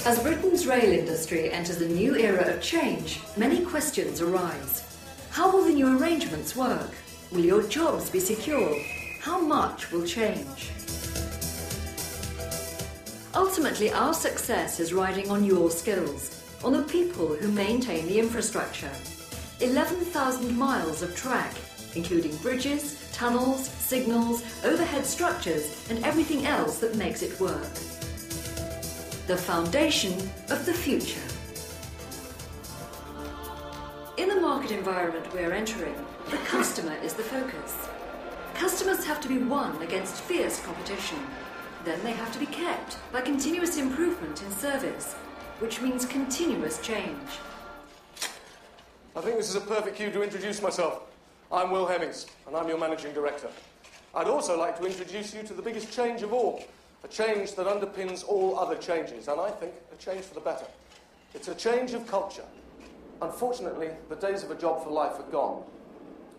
As Britain's rail industry enters a new era of change, many questions arise. How will the new arrangements work? Will your jobs be secure? How much will change? Ultimately, our success is riding on your skills, on the people who maintain the infrastructure. 11,000 miles of track, including bridges, tunnels, signals, overhead structures, and everything else that makes it work. The foundation of the future. In the market environment we're entering, the customer is the focus. Customers have to be won against fierce competition. Then they have to be kept by continuous improvement in service, which means continuous change. I think this is a perfect cue to introduce myself. I'm Will Hemmings, and I'm your Managing Director. I'd also like to introduce you to the biggest change of all, a change that underpins all other changes, and I think a change for the better. It's a change of culture. Unfortunately, the days of a job for life are gone,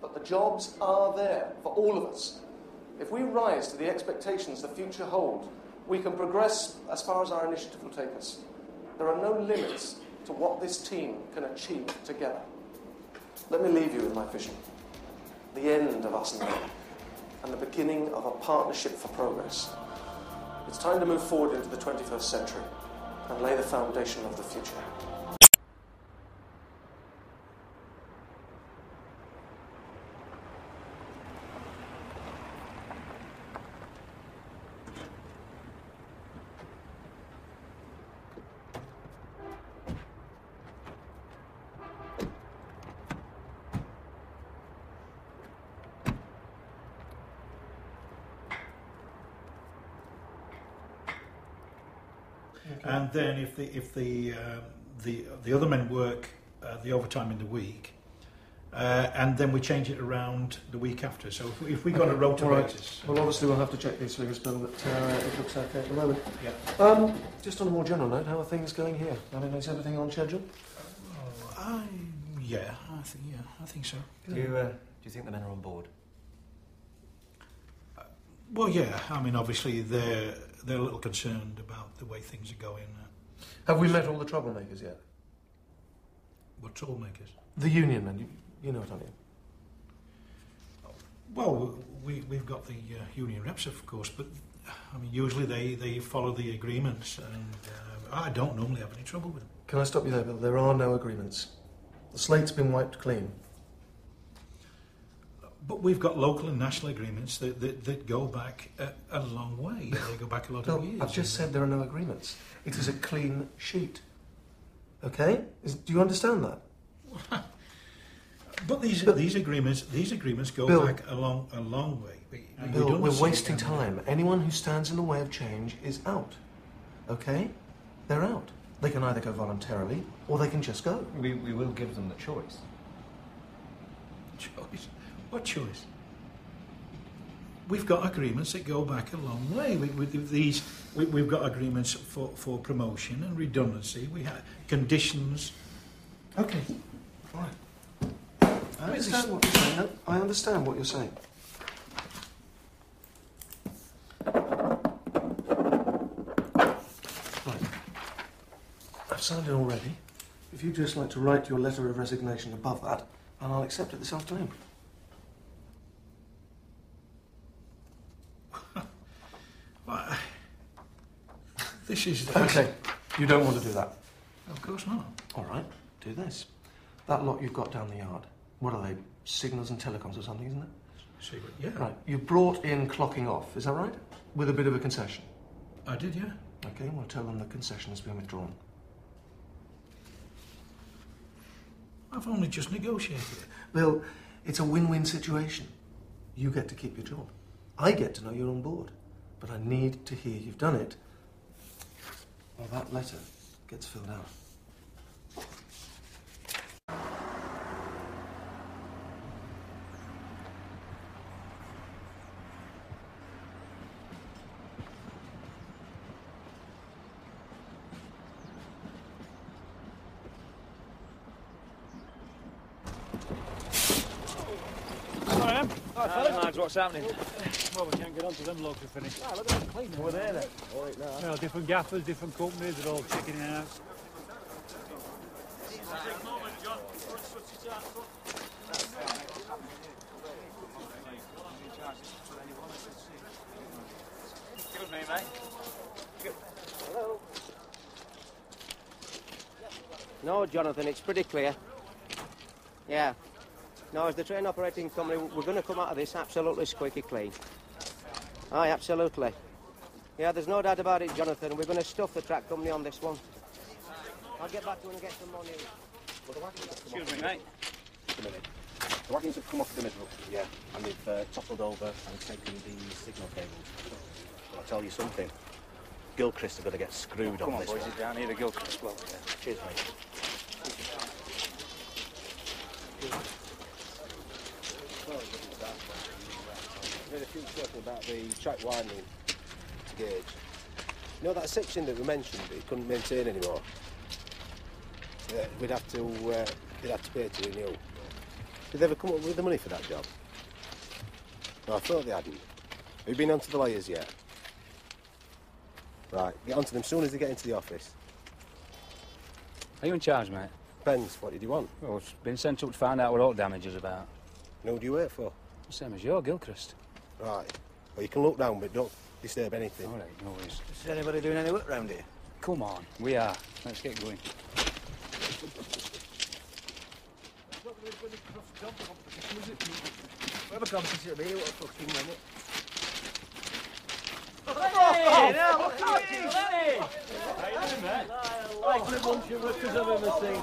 but the jobs are there for all of us. If we rise to the expectations the future holds, we can progress as far as our initiative will take us. There are no limits to what this team can achieve together. Let me leave you with my vision. The end of us and them, and the beginning of a partnership for progress. It's time to move forward into the 21st century and lay the foundation of the future. And then if the other men work the overtime in the week, and then we change it around the week after. So if we go on a rota basis. Well, obviously we'll have to check these figures, Bill, but it looks okay at the moment. Yeah. Just on a more general note, how are things going here? I mean, is everything on schedule? I think so. Do you think the men are on board? Well, yeah. I mean, obviously they're a little concerned about the way things are going. Have we met all the troublemakers yet? What troublemakers? The union men. You know what I mean. Well, we've got the union reps, of course, but I mean, usually they follow the agreements, and I don't normally have any trouble with them. Can I stop you there, Bill? There are no agreements. The slate's been wiped clean. But we've got local and national agreements that go back a long way. They go back a lot of years. I've just said there are no agreements. It is a clean sheet. Okay? Do you understand that? But these agreements go Bill, back a long way. Bill, we're wasting time. Anyone who stands in the way of change is out. Okay? They're out. They can either go voluntarily or they can just go. We will give them the choice. Choice? What choice? We've got agreements that go back a long way. We've got agreements for promotion and redundancy. We have conditions. Okay. All right. I understand what you're saying. No, I understand what you're saying. Right. I've signed it already. If you'd just like to write your letter of resignation above that, and I'll accept it this afternoon. This is... Okay, you don't want to do that. Of course not. All right, do this. That lot you've got down the yard, what are they, signals and telecoms or something, isn't it? Secret, yeah. Right, you brought in clocking off, is that right? With a bit of a concession. I did, yeah. Okay, well, tell them the concession has been withdrawn. I've only just negotiated it. Bill, it's a win-win situation. You get to keep your job. I get to know you're on board. But I need to hear you've done it, or that letter gets filled out. Graham. Hi, fellas. What's happening? Well, we can't get onto them logs to finish. Ah, look at them clean over there, then. All right, now. Well, different gaffers, different companies, they're all checking it out. Good me, mate. Good. Hello. No, Jonathan, it's pretty clear. Yeah. No, as the train operating company, we're going to come out of this absolutely squeaky clean. Aye, absolutely. Yeah, there's no doubt about it, Jonathan. We're going to stuff the track company on this one. I'll get back to you and get some more news. Well, the wagons have come Excuse me, mate. Just a minute. The wagons have come off the middle, yeah, and they've toppled over and taken the signal cables. Well, I'll tell you something. Gilchrist are going to get screwed on this one. boys, down here, the Gilchrist. Well, Yeah. Cheers, mate. I made a few talking about the track widening gauge. You know that section that we mentioned that you couldn't maintain anymore? They'd have to pay to renew. Did they ever come up with the money for that job? No, I thought they hadn't. Have you been onto the lawyers yet? Right, get onto them as soon as they get into the office. are you in charge, mate? Depends, what did you want? Well, I've been sent up to find out what all damage is about. And who do you work for? The same as your Gilchrist. Right. Well, you can look down, but don't disturb anything. All right, no worries. Is anybody doing any work round here? Come on, we are. Let's get going. Whatever competition it'll be, what a fucking minute. Hey, now, look at you! Likely bunch of workers I've ever seen.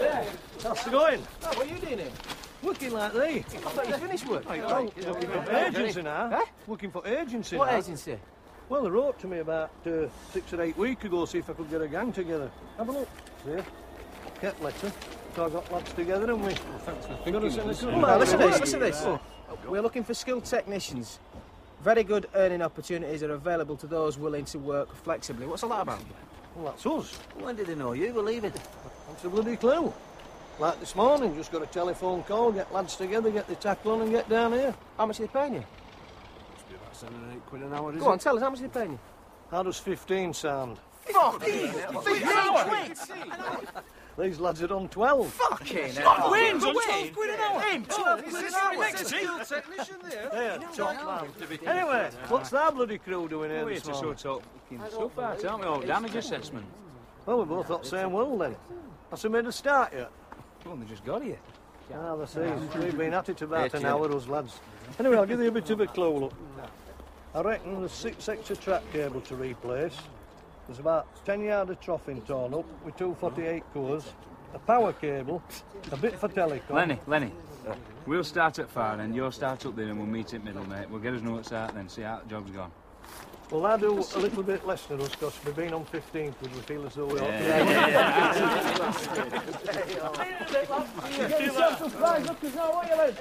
Yeah. How's it going? Oh, what are you doing here? Working like thee. I thought you finished work. Oh, looking for agency now. Huh? Looking for agency What now. agency? Well, they wrote to me about 6 or 8 weeks ago, see if I could get a gang together. Have a look. See? Kept letter. So I got lads together, and we... Well, listen to this. We're looking for skilled technicians. Very good earning opportunities are available to those willing to work flexibly. What's all that about? Well, that's us. When did they know you were leaving? What's a bloody clue? Like this morning, just got a telephone call, get lads together, get the tackle on and get down here. How much are they paying you? Must be about 7 or 8 quid an hour, Go on, tell us, how much are they paying you? How does 15 sound? 15 These lads are on 12. Fucking hell. Wins on 12 quid an hour. 12 quid an hour. Technician there. There, top man. Anyway, what's that bloody crew doing here We're this to morning? sort out stuff out, aren't we? All damage assessment. Well, we both got the same world then. Has he made a start yet? Well, they just got here. Ah, the see. We've been at it about an hour, us lads. Anyway, I'll give you a bit of a clue, look. I reckon there's 6 extra track cable to replace. There's about 10 yards of troughing torn up with 248 cores, a power cable, a bit for telecom. Lenny, we'll start at far end, you'll start up there and we'll meet at middle, mate. We'll get us notes out then, see how the job's gone. Well, I do a little bit less than us because we've been on 15 quid. We feel as though we ought to. Yeah. Get yourself some fries, look, there's no way,